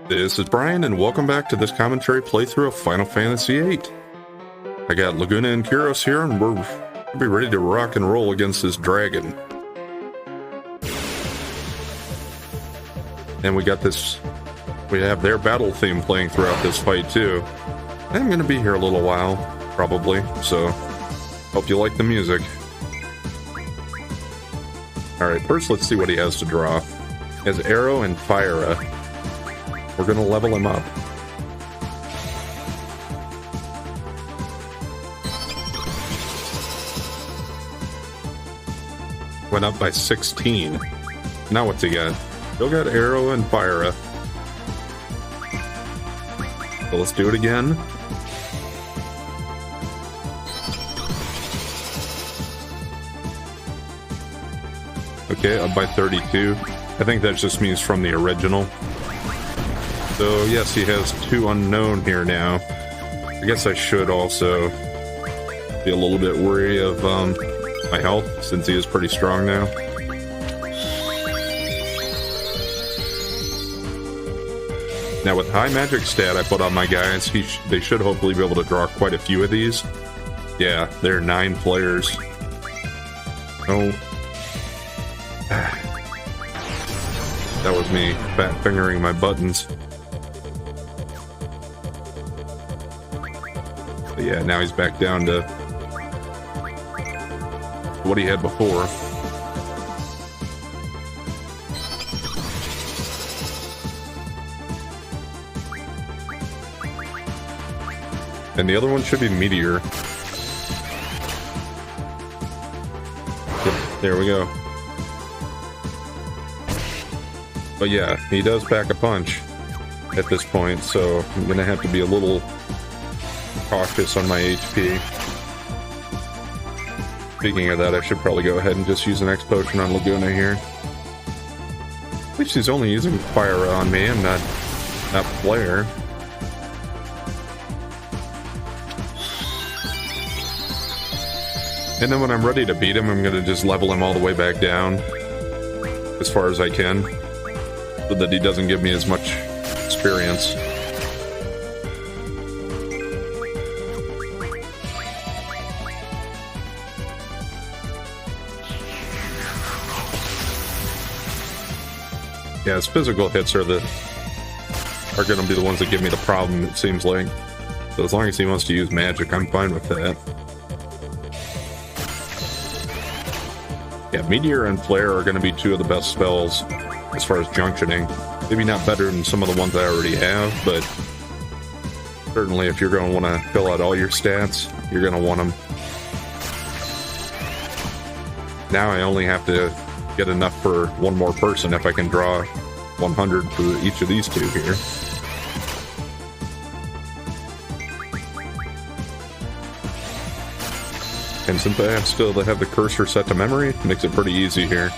This is Brian, and welcome back to this commentary playthrough of Final Fantasy VIII. I got Laguna and Kyros here, and we're gonna be ready to rock and roll against this dragon. And we have their battle theme playing throughout this fight too. I'm gonna be here a little while, probably, so hope you like the music. Alright, first let's see what he has to draw. He has Arrow and Fire. We're gonna level him up. Went up by 16. Now what's he got? Still got Arrow and Fire. So let's do it again. Okay, up by 32. I think that just means from the original. So yes, he has 2 unknown here now. I guess I should also be a little bit wary of my health, since he is pretty strong now. Now with high magic stat I put on my guys, they should hopefully be able to draw quite a few of these. Yeah, there are 9 players. Oh. That was me fat fingering my buttons. But yeah, now he's back down to what he had before. And the other one should be Meteor. Yep, there we go. But yeah, he does pack a punch at this point, so I'm gonna have to be a little cautious on my HP. Speaking of that, I should probably go ahead and just use an X potion on Laguna here. At least he's only using Fire on me and not Flare. And then when I'm ready to beat him, I'm gonna just level him all the way back down as far as I can, so that he doesn't give me as much experience. Yeah, his physical hits are going to be the ones that give me the problem, it seems like. So as long as he wants to use magic, I'm fine with that. Yeah, Meteor and Flare are going to be 2 of the best spells as far as junctioning. Maybe not better than some of the ones I already have, but certainly if you're going to want to fill out all your stats, you're going to want them. Now I only have to get enough for one more person if I can draw 100 for each of these 2 here. And since I still have the cursor set to memory, it makes it pretty easy here.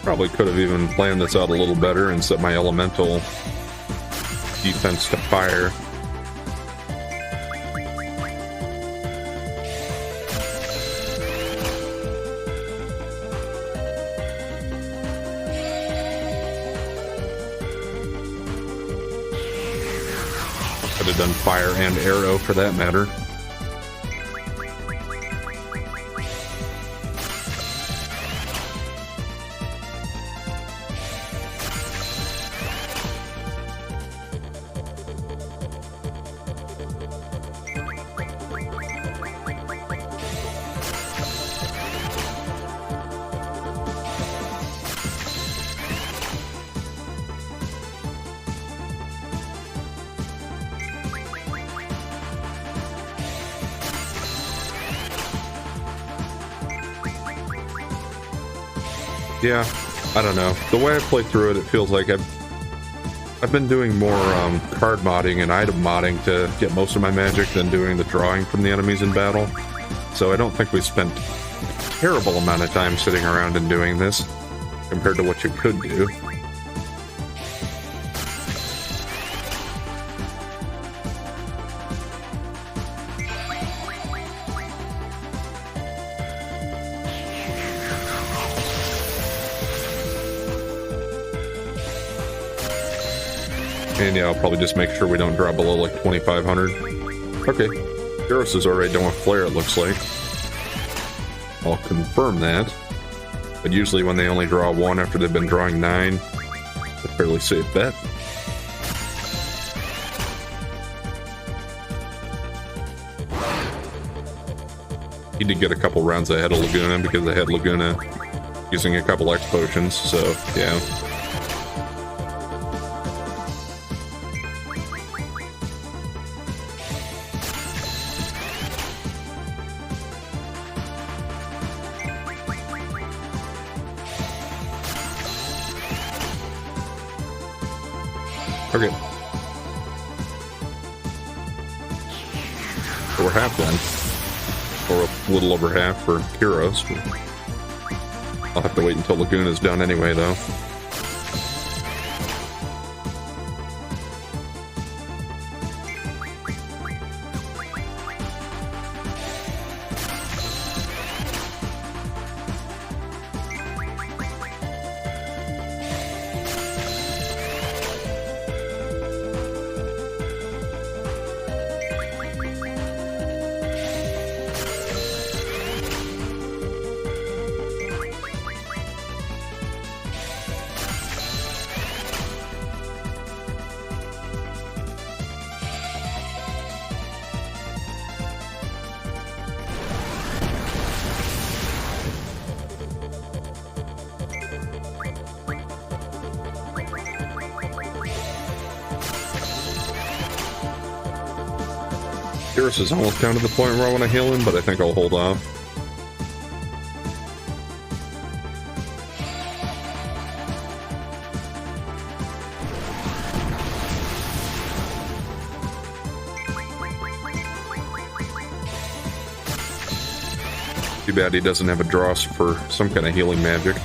Probably could have even planned this out a little better and set my elemental defense to fire. Could have done Fire and Arrow for that matter. Yeah, I don't know. The way I play through it, it feels like I've been doing more card modding and item modding to get most of my magic than doing the drawing from the enemies in battle. So I don't think we spent a terrible amount of time sitting around and doing this compared to what you could do. And yeah, I'll probably just make sure we don't drop below like 2,500. Okay, Gyros is already done with Flare, it looks like. I'll confirm that. But usually when they only draw 1 after they've been drawing 9, it's a fairly safe bet. He did get a couple rounds ahead of Laguna because I had Laguna using a couple X potions, so yeah. Okay. So we're half done. Or a little over half for Kyros. I'll have to wait until Laguna's done anyway, though. Kyros is almost down to the point where I want to heal him, but I think I'll hold off. Too bad he doesn't have a dross for some kind of healing magic.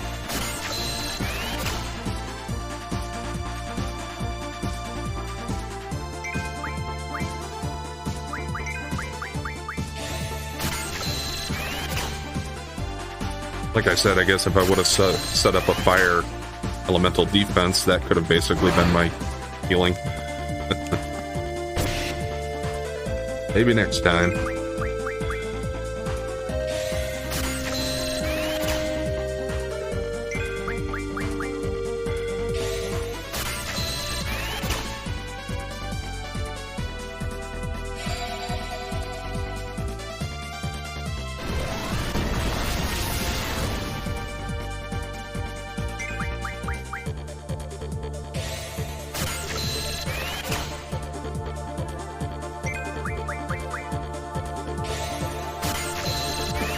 Like I said, I guess if I would have set up a fire elemental defense, that could have basically been my healing. Maybe next time.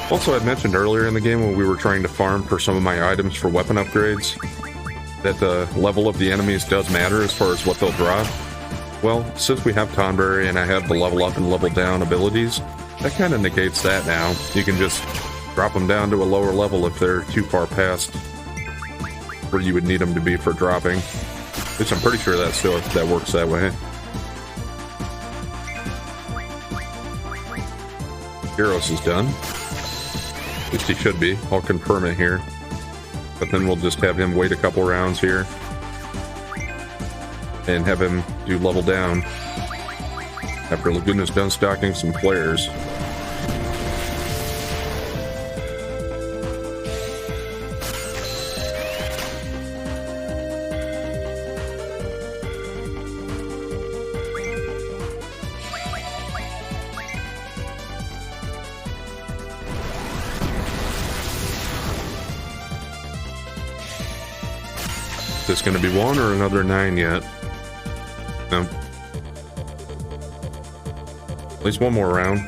Also, I mentioned earlier in the game when we were trying to farm for some of my items for weapon upgrades, that the level of the enemies does matter as far as what they'll drop. Well, since we have Tonberry and I have the level up and level down abilities, that kind of negates that now. You can just drop them down to a lower level if they're too far past where you would need them to be for dropping. Which I'm pretty sure that works that way. Gyros is done. At least he should be. I'll confirm it here. But then we'll just have him wait a couple rounds here. And have him do level down. After Laguna's done stocking some flares. Is this going to be 1 or another 9 yet? No. At least one more round.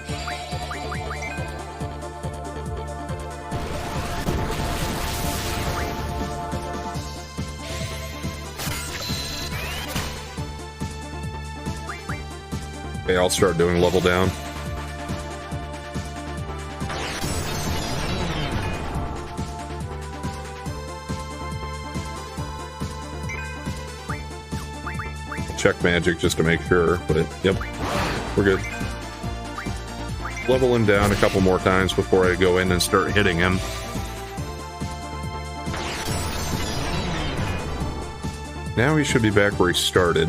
Okay, I'll start doing level down. Check magic just to make sure, but yep, we're good. Level him down a couple more times before I go in and start hitting him. Now he should be back where he started.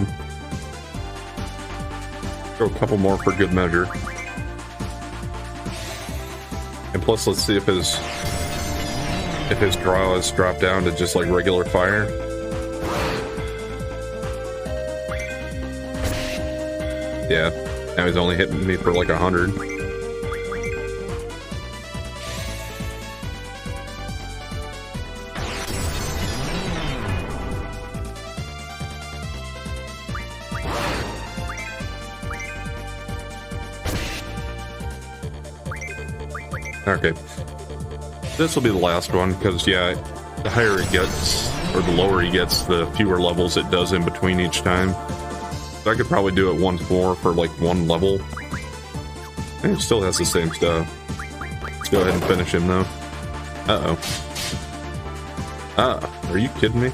Go a couple more for good measure. And plus, let's see if his draw has dropped down to just like regular fire. Yeah, now he's only hitting me for like 100. Okay, this will be the last one, because yeah, the higher he gets, or the lower he gets, the fewer levels it does in between each time. So I could probably do it once more for like one level. And it still has the same stuff. Let's go ahead and finish him though. Uh-oh. Are you kidding me?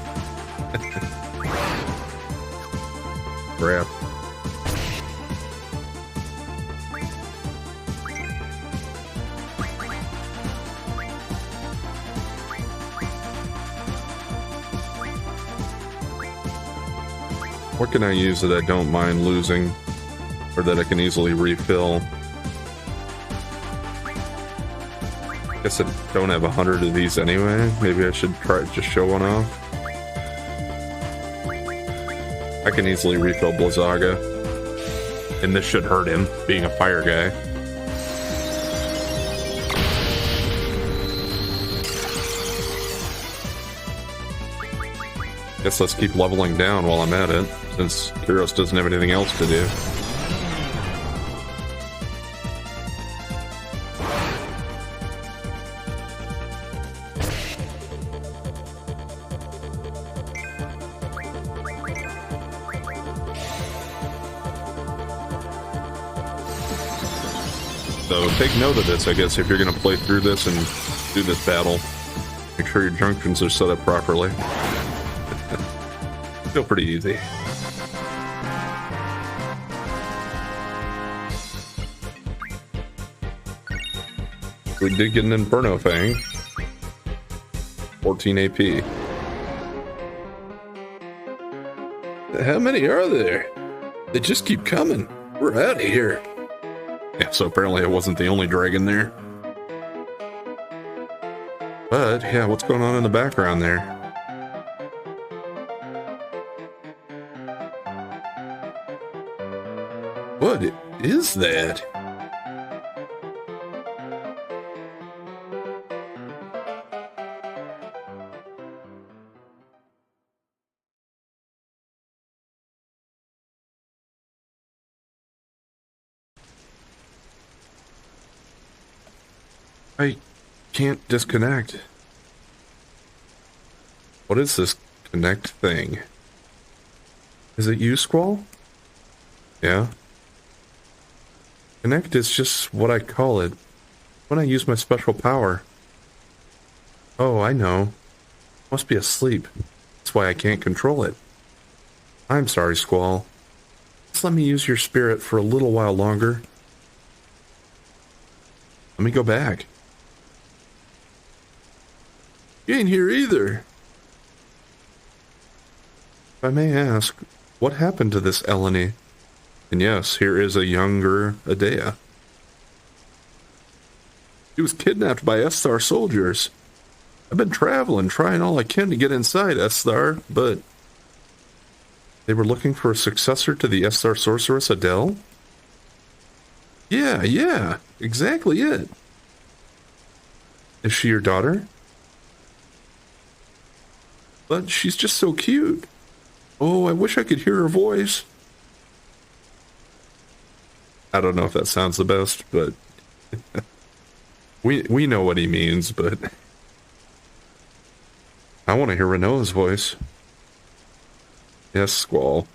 Crap. What can I use that I don't mind losing, or that I can easily refill? Guess I don't have 100 of these anyway. Maybe I should try to just show one off. I can easily refill Blizzaga, and this should hurt him, being a fire guy. Guess let's keep leveling down while I'm at it, since Kyros doesn't have anything else to do. So take note of this, I guess, if you're going to play through this and do this battle. Make sure your junctions are set up properly. Feel pretty easy. We did get an Inferno Fang. 14 AP. How many are there? They just keep coming. We're out of here. Yeah, so apparently it wasn't the only dragon there. But, yeah, what's going on in the background there? What is that? I can't disconnect. What is this connect thing? Is it you, Squall? Yeah. Connect is just what I call it when I use my special power. Oh, I know. Must be asleep. That's why I can't control it. I'm sorry, Squall. Just let me use your spirit for a little while longer. Let me go back. You ain't here either. If I may ask, what happened to this Ellone? And yes, here is a younger Adea. She was kidnapped by Esthar soldiers. I've been traveling, trying all I can to get inside Esthar, but... They were looking for a successor to the Esthar sorceress Adele? Yeah, exactly it. Is she your daughter? But she's just so cute. Oh, I wish I could hear her voice. I don't know if that sounds the best, but we know what he means, but I want to hear Renoa's voice. Yes, Squall.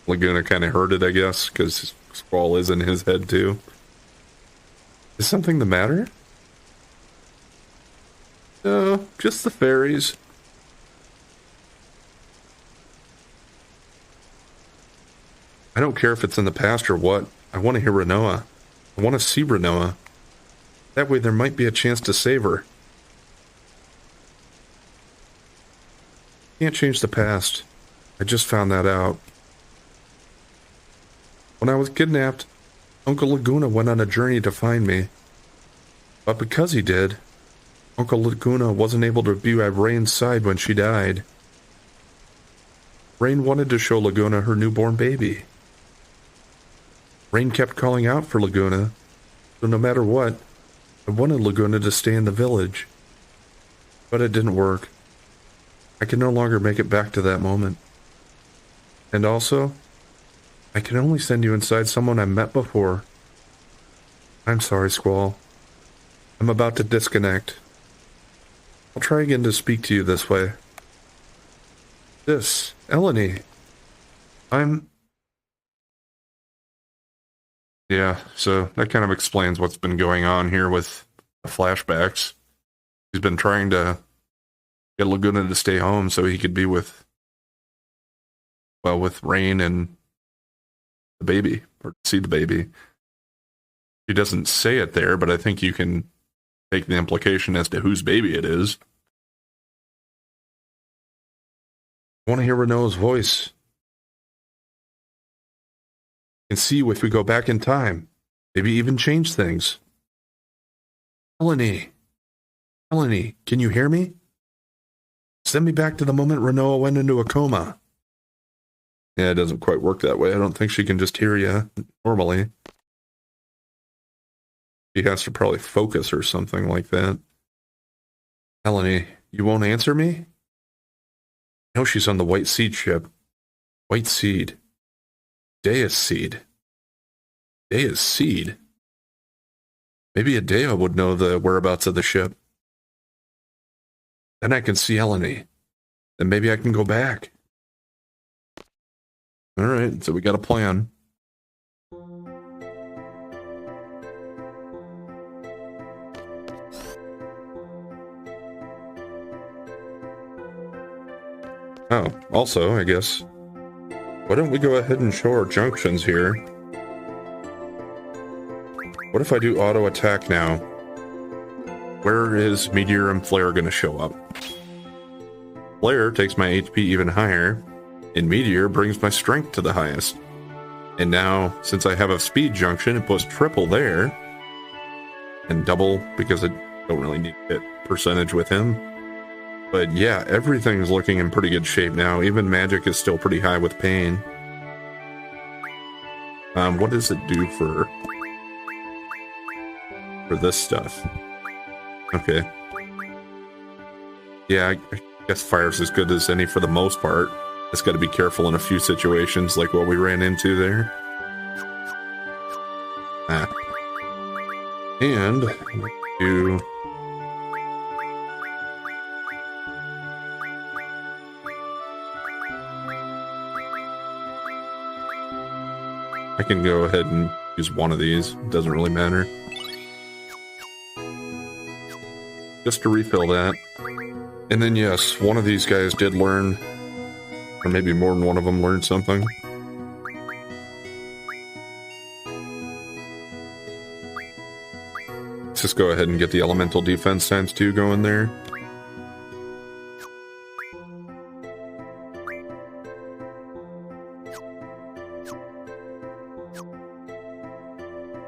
Laguna kind of heard it, I guess, because Squall is in his head too. Is something the matter? No, just the fairies. I don't care if it's in the past or what. I want to hear Renoa. I want to see Renoa. That way there might be a chance to save her. Can't change the past. I just found that out. When I was kidnapped, Uncle Laguna went on a journey to find me. But because he did, Uncle Laguna wasn't able to be at Rain's side when she died. Rain wanted to show Laguna her newborn baby. Rain kept calling out for Laguna, so no matter what, I wanted Laguna to stay in the village. But it didn't work. I can no longer make it back to that moment. And also, I can only send you inside someone I met before. I'm sorry, Squall. I'm about to disconnect. I'll try again to speak to you this way. This, Ellone. Yeah, so that kind of explains what's been going on here with the flashbacks. He's been trying to get Laguna to stay home so he could be with Rain and the baby, or see the baby. He doesn't say it there, but I think you can take the implication as to whose baby it is. I want to hear Renault's voice. And see if we go back in time. Maybe even change things. Ellone, can you hear me? Send me back to the moment Renault went into a coma. Yeah, it doesn't quite work that way. I don't think she can just hear you normally. She has to probably focus or something like that. Ellone, you won't answer me? I know she's on the White Seed ship. White Seed. Deus Seed. Deus Seed? Maybe Adea would know the whereabouts of the ship. Then I can see Ellone. Then maybe I can go back. Alright, so we got a plan. Oh, also, I guess, why don't we go ahead and show our junctions here? What if I do auto attack now? Where is Meteor and Flare going to show up? Flare takes my HP even higher, and Meteor brings my strength to the highest. And now, since I have a speed junction, it puts triple there, and double because I don't really need hit percentage with him. But yeah, everything's looking in pretty good shape now. Even magic is still pretty high with pain. What does it do for this stuff? Okay. Yeah, I guess fire's as good as any for the most part. Just got to be careful in a few situations, like what we ran into there. And do... I can go ahead and use one of these. It doesn't really matter. Just to refill that. And then yes, one of these guys did learn, or maybe more than one of them learned something. Let's just go ahead and get the elemental defense ×2 going there.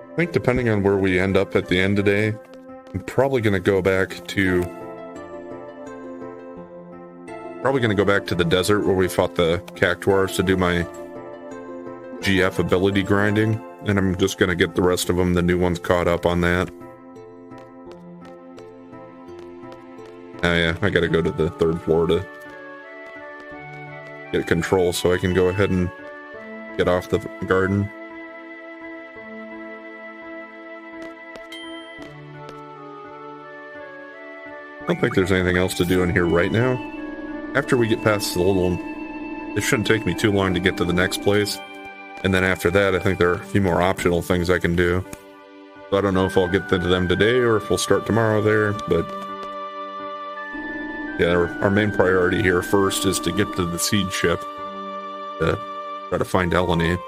I think depending on where we end up at the end today, I'm probably going to go back to the desert where we fought the Cactuars to do my GF ability grinding, and I'm just going to get the rest of them, the new ones, caught up on that. Oh yeah, I got to go to the 3rd floor to get control so I can go ahead and get off the garden. I don't think there's anything else to do in here right now. After we get past the little... It shouldn't take me too long to get to the next place. And then after that, I think there are a few more optional things I can do. So I don't know if I'll get into them today or if we'll start tomorrow there, but... Yeah, our main priority here first is to get to the seed ship. To try to find Ellone.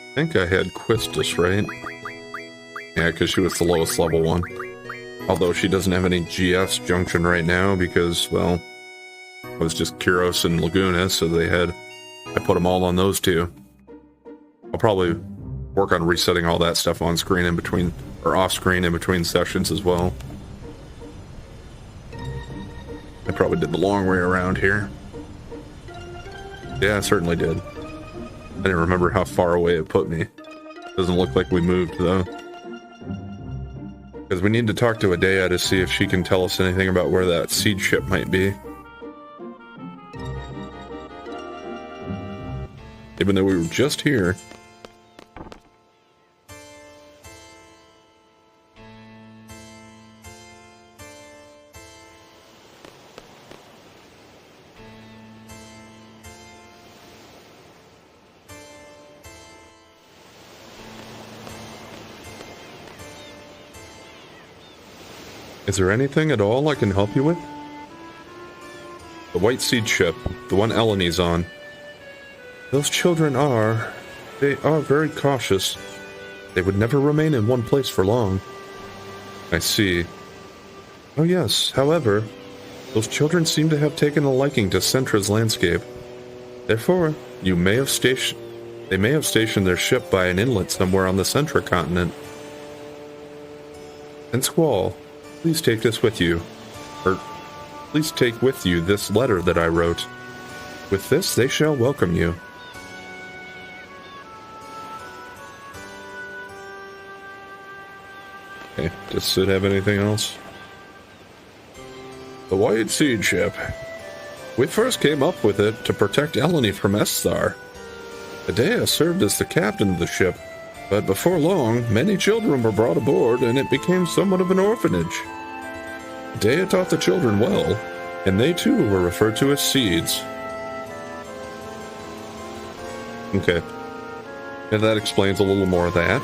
I think I had Quistis, right? Yeah, because she was the lowest level one. Although she doesn't have any GS junction right now because, well, it was just Kyros and Laguna, so I put them all on those two. I'll probably work on resetting all that stuff on screen in between, or off screen in between sessions as well. I probably did the long way around here. Yeah, I certainly did. I didn't remember how far away it put me. Doesn't look like we moved, though. Because we need to talk to Adea to see if she can tell us anything about where that seed ship might be. Even though we were just here. Is there anything at all I can help you with? The white seed ship, the one Ellone's on. Those children they are very cautious. They would never remain in one place for long. I see. Oh yes, however, those children seem to have taken a liking to Centra's landscape. Therefore, they may have stationed their ship by an inlet somewhere on the Centra continent. And Squall, please take this with you. Or, please take with you this letter that I wrote. With this, they shall welcome you. Okay, does it have anything else? The White Seed Ship. We first came up with it to protect Ellone from Esthar. Adea served as the captain of the ship, but before long, many children were brought aboard and it became somewhat of an orphanage. Adea taught the children well, and they too were referred to as seeds. Okay. And that explains a little more of that.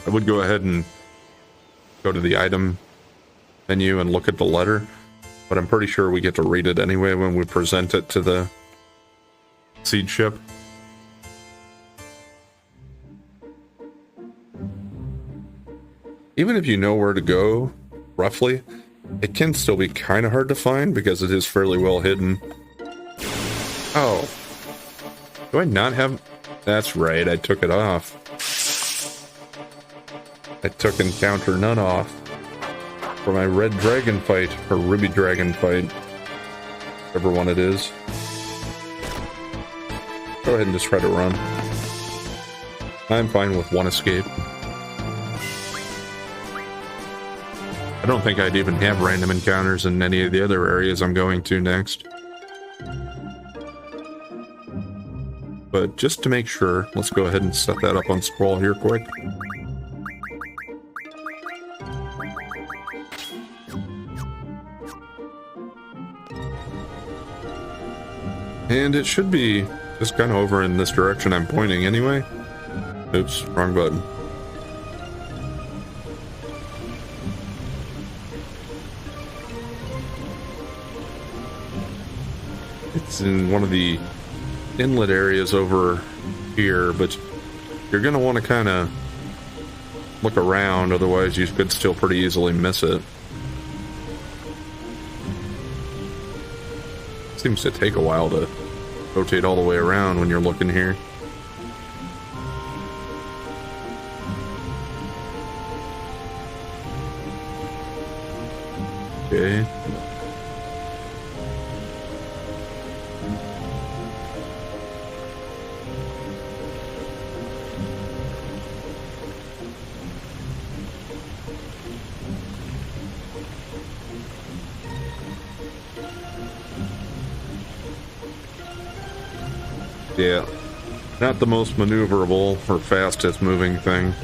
I would go ahead and go to the item menu and look at the letter, but I'm pretty sure we get to read it anyway when we present it to the seed ship. Even if you know where to go, roughly, it can still be kind of hard to find because it is fairly well hidden. Oh. Do I not have... That's right, I took it off. I took Encounter None off for my Red Dragon fight, or Ruby Dragon fight, whichever one it is. Go ahead and just try to run. I'm fine with one escape. I don't think I'd even have random encounters in any of the other areas I'm going to next. But just to make sure, let's go ahead and set that up on scroll here quick. And it should be just kind of over in this direction I'm pointing anyway. Oops, wrong button. It's in one of the inlet areas over here, but you're going to want to kind of look around, otherwise you could still pretty easily miss it. Seems to take a while to rotate all the way around when you're looking here. Okay. Yeah, not the most maneuverable or fastest moving thing.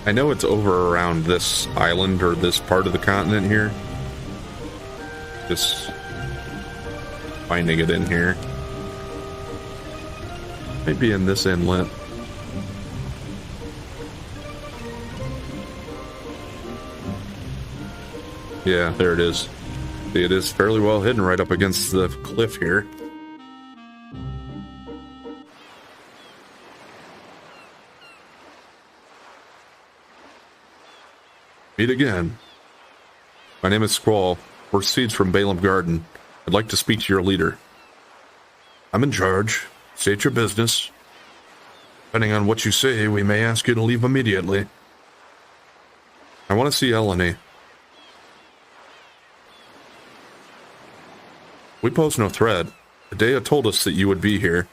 I know it's over around this island or this part of the continent here. Just finding it in here. Might be in this inlet. Yeah, there it is. See, it is fairly well hidden right up against the cliff here. Meet again. My name is Squall. We're seeds from VIII Garden. I'd like to speak to your leader. I'm in charge. State your business. Depending on what you say, we may ask you to leave immediately. I want to see Ellone. We pose no threat. Adea told us that you would be here.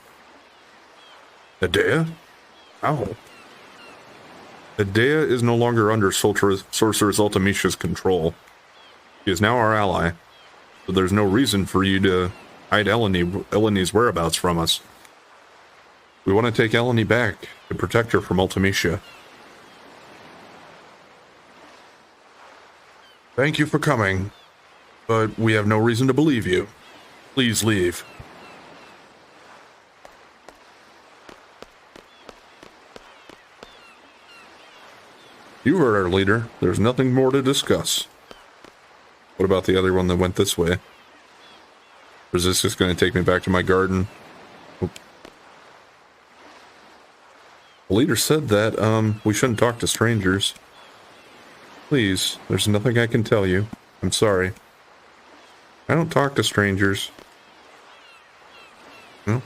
Adea? How? Adea is no longer under Sorceress Ultimicia's control. She is now our ally, so there's no reason for you to hide Ellone's whereabouts from us. We want to take Ellone back to protect her from Ultimecia. Thank you for coming, but we have no reason to believe you. Please leave. You heard our leader. There's nothing more to discuss. What about the other one that went this way? Or is this just going to take me back to my garden? Oop. The leader said that, we shouldn't talk to strangers. Please, there's nothing I can tell you. I'm sorry. I don't talk to strangers. Well,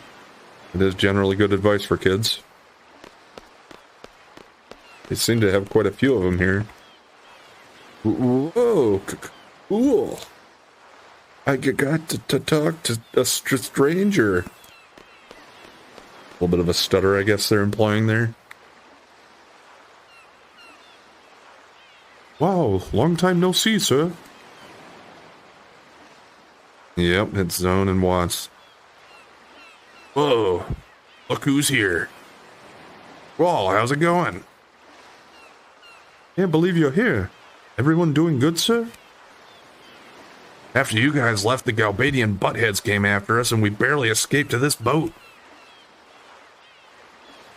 it is generally good advice for kids. They seem to have quite a few of them here. Whoa, cool. I got to talk to a stranger. A little bit of a stutter, I guess they're employing there. Wow, long time no see, sir. Yep, it's Zone and Watts. Whoa, look who's here. Well, how's it going? Can't believe you're here. Everyone doing good, sir? After you guys left, the Galbadian buttheads came after us, and we barely escaped to this boat.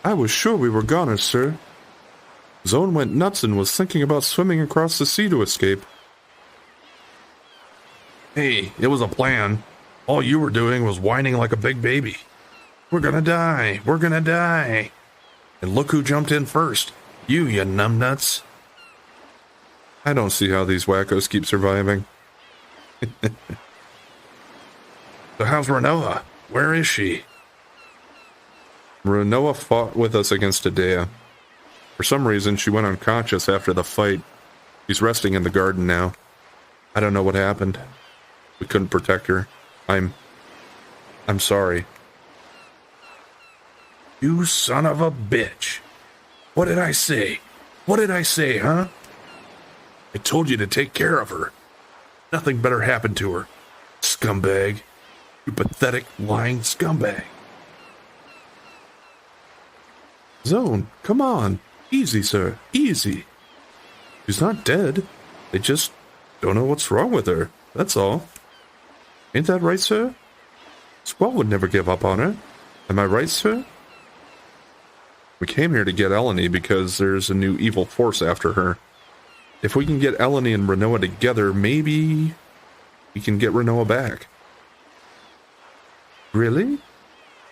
I was sure we were goners, sir. Zone went nuts and was thinking about swimming across the sea to escape. Hey, it was a plan. All you were doing was whining like a big baby. We're gonna die. We're gonna die. And look who jumped in first. You numbnuts. I don't see how these wackos keep surviving. So how's Renoa? Where is she? Renoa fought with us against Adea. For some reason, she went unconscious after the fight. She's resting in the garden now. I don't know what happened. We couldn't protect her. I'm sorry. You son of a bitch. What did I say? What did I say, huh? I told you to take care of her. Nothing better happened to her. Scumbag. You pathetic, lying scumbag. Zone, come on. Easy, sir. Easy. She's not dead. They just don't know what's wrong with her. That's all. Ain't that right, sir? Squall would never give up on her. Am I right, sir? We came here to get Ellone because there's a new evil force after her. If we can get Ellone and Renoa together, maybe we can get Renoa back. Really?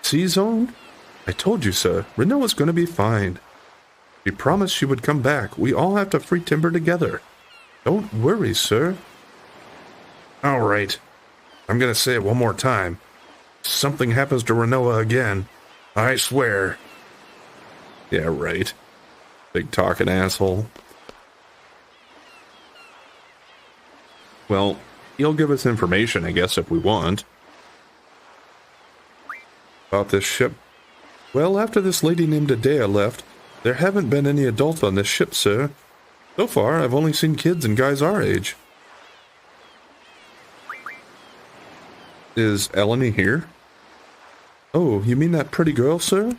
C-Zone? I told you, sir. Renoa's gonna be fine. She promised she would come back. We all have to free Timber together. Don't worry, sir. All right. I'm gonna say it one more time. If something happens to Renoa again, I swear. Yeah, right. Big talking asshole. Well, he'll give us information, I guess, if we want. About this ship. Well, after this lady named Adea left, there haven't been any adults on this ship, sir. So far, I've only seen kids and guys our age. Is Ellone here? Oh, you mean that pretty girl, sir?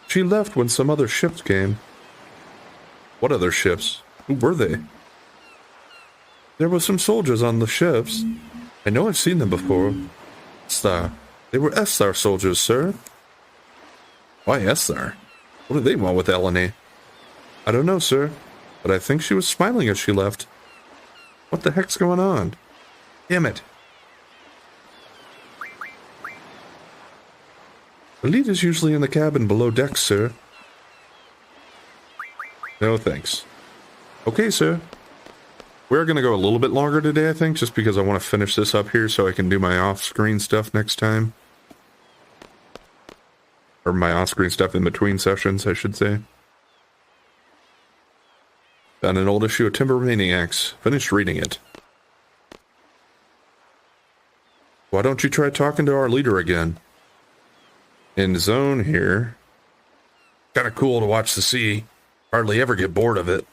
She left when some other ships came. What other ships? Who were they? There were some soldiers on the ships. I know I've seen them before. Star. They were Star soldiers, sir. Why Essar? What do they want with Ellone? I don't know, sir, but I think she was smiling as she left. What the heck's going on? Damn it. The lead is usually in the cabin below deck, sir. No, thanks. Okay, sir. We're going to go a little bit longer today, I think, just because I want to finish this up here so I can do my off-screen stuff next time. Or my off-screen stuff in between sessions, I should say. Found an old issue of Timber Maniacs. Finished reading it. Why don't you try talking to our leader again? In zone here. Kinda cool to watch the sea. Hardly ever get bored of it.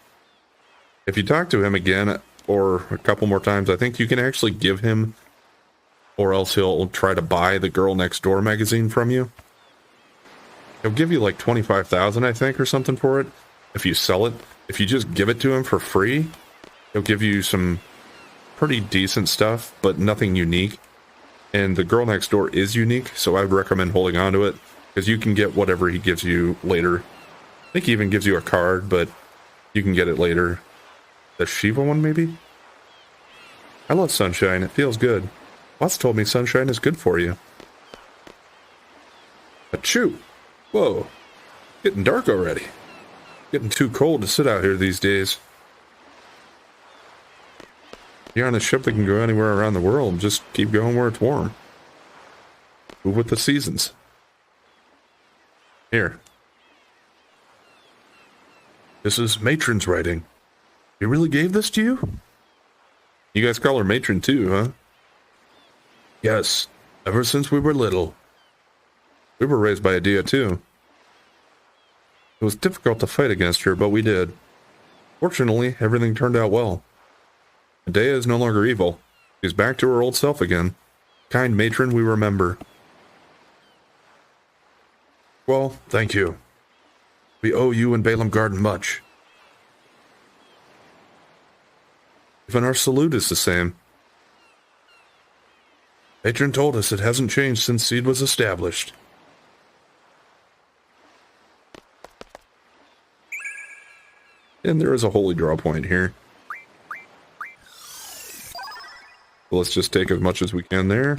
If you talk to him again, or a couple more times, I think you can actually give him, or else he'll try to buy the Girl Next Door magazine from you. He'll give you like 25,000, I think, or something for it, if you sell it. If you just give it to him for free, he'll give you some pretty decent stuff, but nothing unique. And the Girl Next Door is unique, so I would recommend holding on to it, because you can get whatever he gives you later. I think he even gives you a card, but you can get it later. The Shiva one, maybe? I love sunshine. It feels good. Watts told me sunshine is good for you. Achoo! Whoa. Getting dark already. Getting too cold to sit out here these days. You're on a ship that can go anywhere around the world. Just keep going where it's warm. Move with the seasons. Here. This is Matron's writing. He really gave this to you? You guys call her Matron too, huh? Yes, ever since we were little. We were raised by Adia too. It was difficult to fight against her, but we did. Fortunately, everything turned out well. Adia is no longer evil. She's back to her old self again. Kind matron we remember. Well, thank you. We owe you and Balaam Garden much. Even our salute is the same. Matron told us it hasn't changed since Seed was established. And there is a holy draw point here. So let's just take as much as we can there.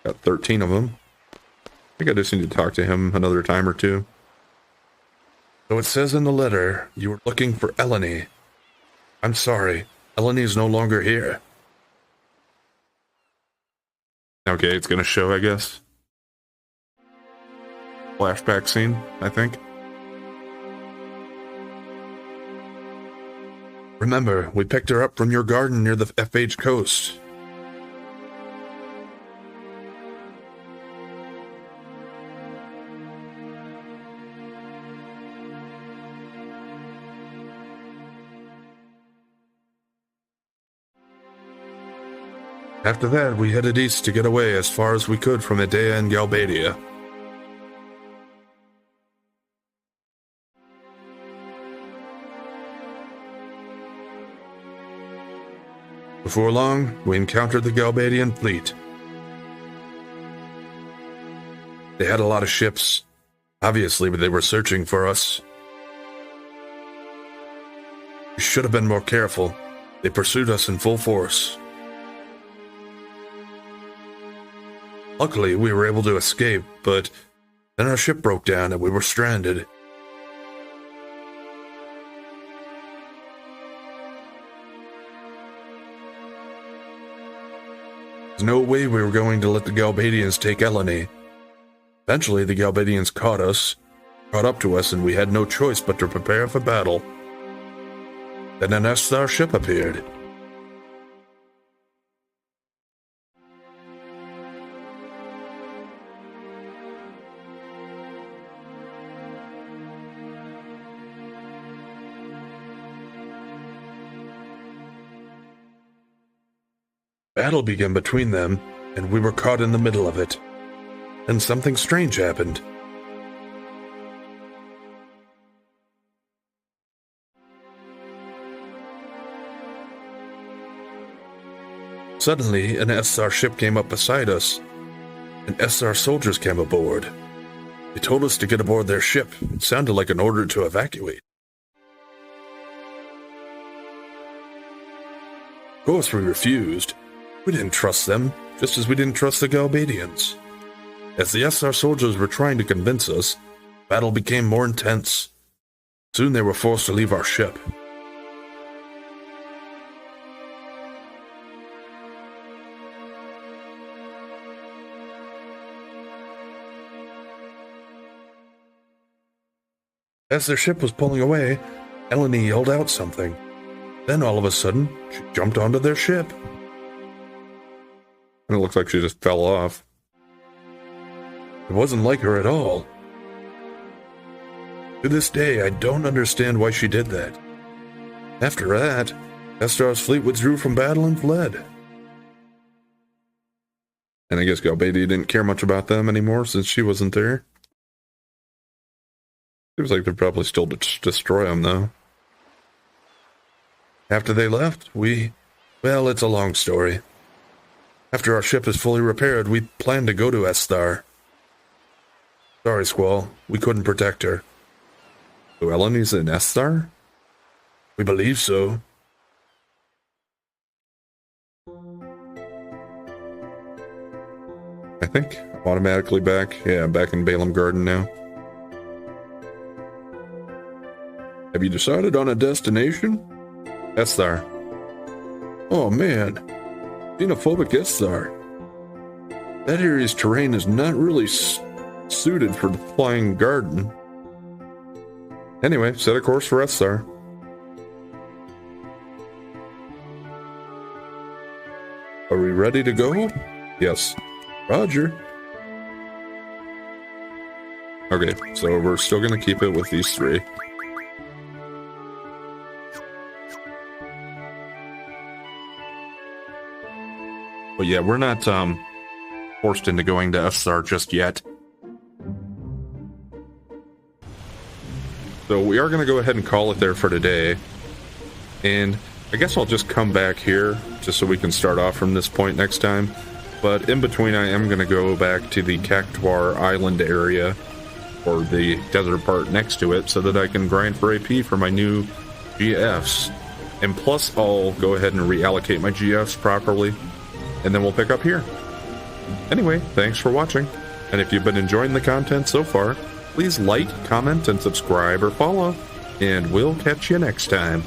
Got 13 of them. I think I just need to talk to him another time or two. So it says in the letter, you were looking for Ellone. I'm sorry, Ellone is no longer here. Okay, it's gonna show, I guess. Flashback scene, I think. Remember, we picked her up from your garden near the FH coast. After that, we headed east to get away as far as we could from Idea and Galbadia. Before long, we encountered the Galbadian fleet. They had a lot of ships. Obviously, they were searching for us. We should have been more careful. They pursued us in full force. Luckily, we were able to escape, but then our ship broke down and we were stranded. There's no way we were going to let the Galbadians take Ellone. Eventually, the Galbadians caught up to us, and we had no choice but to prepare for battle. Then an Esthar ship appeared. Battle began between them, and we were caught in the middle of it. And something strange happened. Suddenly, an SR ship came up beside us, and SR soldiers came aboard. They told us to get aboard their ship. It sounded like an order to evacuate. Of course we refused. We didn't trust them, just as we didn't trust the Galbadians. As the SR soldiers were trying to convince us, battle became more intense. Soon they were forced to leave our ship. As their ship was pulling away, Ellone yelled out something. Then all of a sudden, she jumped onto their ship. And it looks like she just fell off. It wasn't like her at all. To this day, I don't understand why she did that. After that, Estar's fleet withdrew from battle and fled. And I guess Galbadia didn't care much about them anymore since she wasn't there. Seems like they'd probably still destroy them, though. After they left, well, it's a long story. After our ship is fully repaired, we plan to go to Estar. Sorry, Squall. We couldn't protect her. So Ellone's in Estar? We believe so. I think I'm automatically back. Yeah, I'm back in Balaam Garden now. Have you decided on a destination? Estar. Oh man, xenophobic Estar. That area's terrain is not really suited for the flying garden. Anyway, set a course for Estar. Are we ready to go? Yes. Roger. Okay, so we're still gonna keep it with these three. But yeah, we're not forced into going to Estar just yet. So we are going to go ahead and call it there for today. And I guess I'll just come back here just so we can start off from this point next time. But in between, I am going to go back to the Cactuar Island area, or the desert part next to it, so that I can grind for AP for my new GFs. And plus, I'll go ahead and reallocate my GFs properly, and then we'll pick up here. Anyway, thanks for watching, and if you've been enjoying the content so far, please like, comment, and subscribe or follow, and we'll catch you next time.